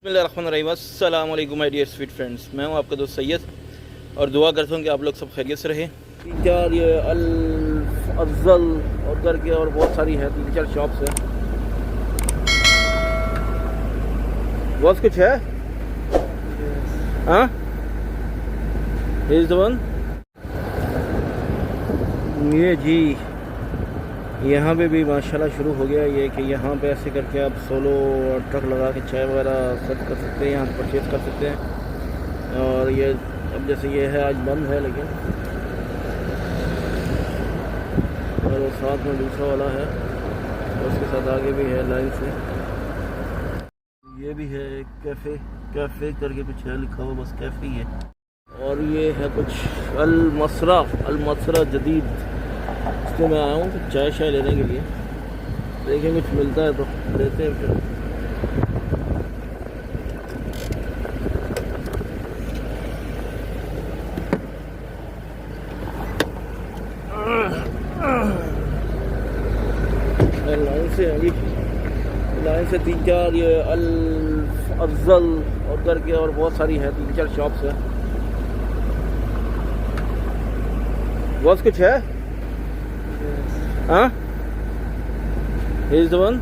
अस्सलाम वालेकुम my dear sweet friends, मैं हूं आपका दोस्त सैयद और दुआ करता हूं कि आप लोग सब खैरियत से रहें। तीन चार ये अल अफजल और करके और बहुत सारी है, 3-4 शॉप्स हैं। बहुत कुछ है। हाँ, इज द वन। ये जी यहाँ पे भी माशाल्लाह शुरू हो गया ये कि यहाँ पे ऐसे करके आप सोलो ट्रक लगा के चाय वगैरह सर्व कर सकते हैं, यहाँ से परचेज़ कर सकते हैं। और ये अब जैसे ये है आज बंद है, लेकिन और वो साथ में दूसरा वाला है और उसके साथ आगे भी है लाइन से। ये भी है कैफ़े करके कुछ है लिखा हुआ, बस कैफ़े ही है। और ये है कुछ अल मसरा जदीद, इसलिए मैं आया हूँ तो चाय शाय लेने के लिए। देखें कुछ मिलता है तो लेते हैं। फिर लाइन से 3-4 ये अल अफजल और करके और बहुत सारी है, 3-4 शॉप्स हैं। बहुत कुछ है। हाँ, इज द वन।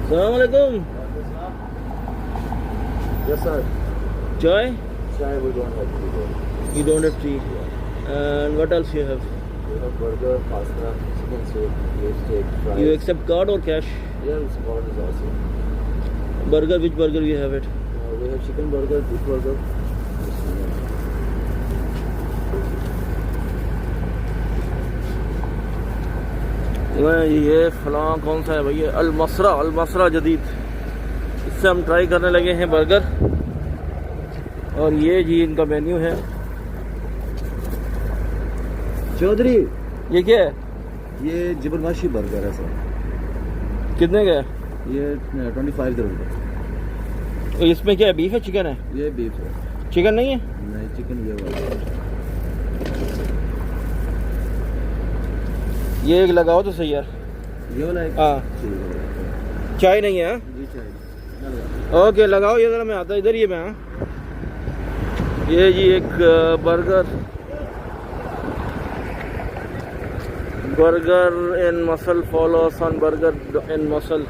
अस्सलाम वालेकुम। Yes, sir. Chai? Chai we don't have tea. You don't have tea. And what else you have? We have burger, pasta, chicken soup, beef steak, fries. You accept card or cash? Yeah, this card is awesome. Burger, which burger you have it? We have chicken burger, beef burger. ये फलां कौन सा है भाई, ये अल मसरा जदीद। इससे हम ट्राई करने लगे हैं बर्गर। और ये जी इनका मेन्यू है। चौधरी, ये क्या है? ये जबरदस्ती बर्गर है सर। कितने का है? ये 25 dirham का। तो इसमें क्या है, बीफ है चिकन है? ये बीफ है। चिकन नहीं है? नहीं, चिकन ये वाला। ये एक लगाओ तो सही यार। ये वाला है। हाँ, चाय नहीं है? जी चाय। ओके, लगाओ ये ज़रा, मैं आता इधर ही है मैं। हाँ, ये जी एक बर्गर इन मसल, फॉलो सन बर्गर इन मसल।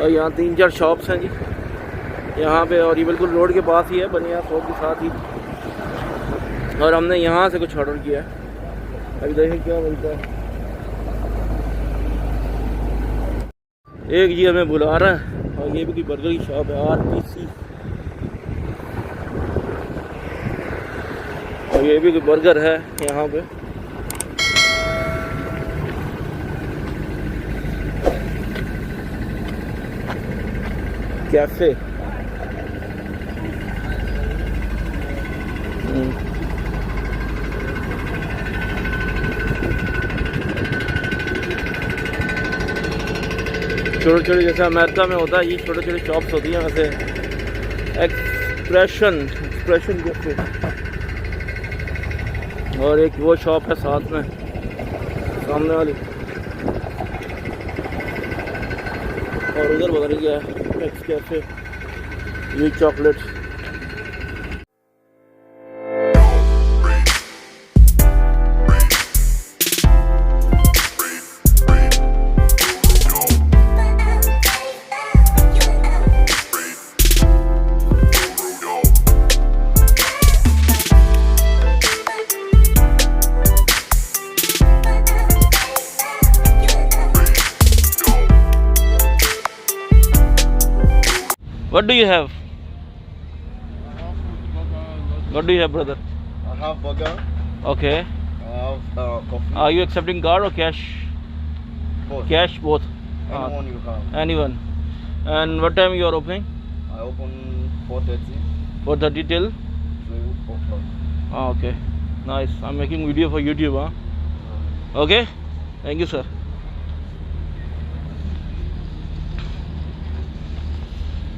और यहाँ 3-4 शॉप्स हैं जी यहाँ पे, और ये बिल्कुल रोड के पास ही है, बनिया शॉप के साथ ही। और हमने यहाँ से कुछ ऑर्डर किया है, अभी देखें क्या मिलता है। एक जी हमें बुला रहा है, और ये भी कोई बर्गर की शॉप है, RPC। और ये भी कोई बर्गर है यहाँ पे। कैफे। छोटे छोटे, जैसे अमेरिका में होता है, ये छोटे छोटे शॉप्स होती हैं वैसे। Expression cafe. और एक वो शॉप है साथ में, सामने वाली। और उधर पता नहीं क्या है, एक्स कैफे, ये chocolate. What do you have? What do you have, brother? I have burger. Okay. I have coffee. Are you accepting card or cash? Both. Cash, both. Anyone you have. Anyone. And what time you are opening? I open 4:30. 4:30 till? 3 o'clock. Okay. Nice. I'm making video for YouTube, huh? Okay. Thank you, sir.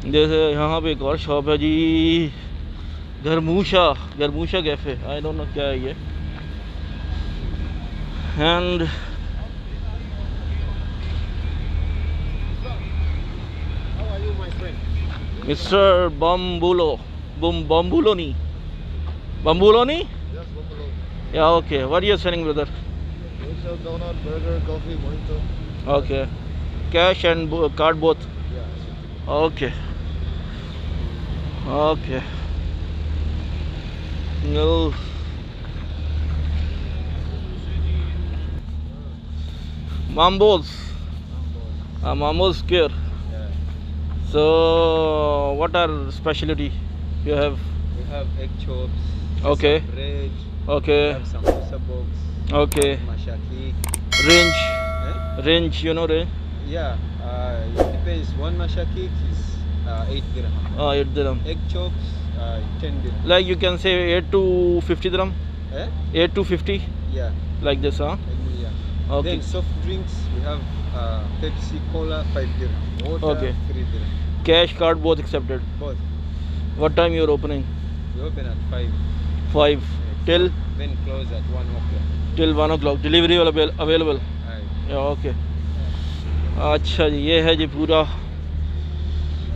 जैसे यहाँ पे एक और shop है जी, गरमूशा cafe. I don't know क्या है ये। And Mr. Bambuloni. Bambuloni? Yes, buffalo. Yeah, okay. What are you selling, brother? We sell donut, burger, coffee, mojito. Okay. Cash and card both? Yeah. Okay. Okay. No. Mambos. Mambos care. Yeah. So, what are specialty you have? We have egg chops. Okay. Some bread. Okay. We have some pizza box. Okay. Mashaki. Range. Eh? Range, you know range? Yeah. It depends. One mashaki is 8 dirham. 8 dirham. Egg chops 10 dirham. Like you can say 8 to 50 dirham? Eh? 8 to 50? Yeah. Like this, huh? Yeah. Okay. Then soft drinks, we have Pepsi, Cola, 5 dirham. Water, Okay. 3 dirham. Cash, card, both accepted. Both. What time you are opening? We open at 5. 5 till Then close at 1 o'clock. till 1 o'clock. Delivery available? Aye. Yeah, okay. अच्छा जी, ये है जी पूरा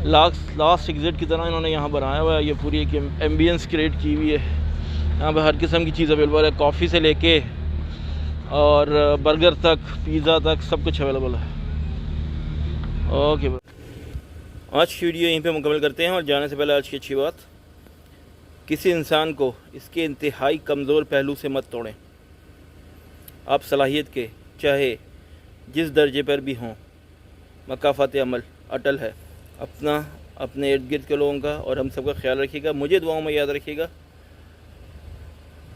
last exit की तरह इन्होंने यहाँ बनाया हुआ है। ये पूरी एक एम्बियंस क्रिएट की हुई है। यहाँ पे हर किस्म की चीज़ अवेलेबल है, कॉफ़ी से लेके और बर्गर तक, पिज़्ज़ा तक, सब कुछ अवेलेबल है। ओके, आज की वीडियो यहीं पे मुकम्मल करते हैं। और जाने से पहले आज की अच्छी बात, किसी इंसान को इसके इंतहाई कमज़ोर पहलू से मत तोड़ें। आप सलाहियत के चाहे जिस दर्जे पर भी हों, मकाफ़ात अमल अटल है। अपना, अपने इर्द गिर्द के लोगों का और हम सबका ख्याल रखिएगा। मुझे दुआओं में याद रखिएगा।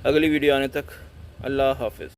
अगली वीडियो आने तक अल्लाह हाफ़िज़।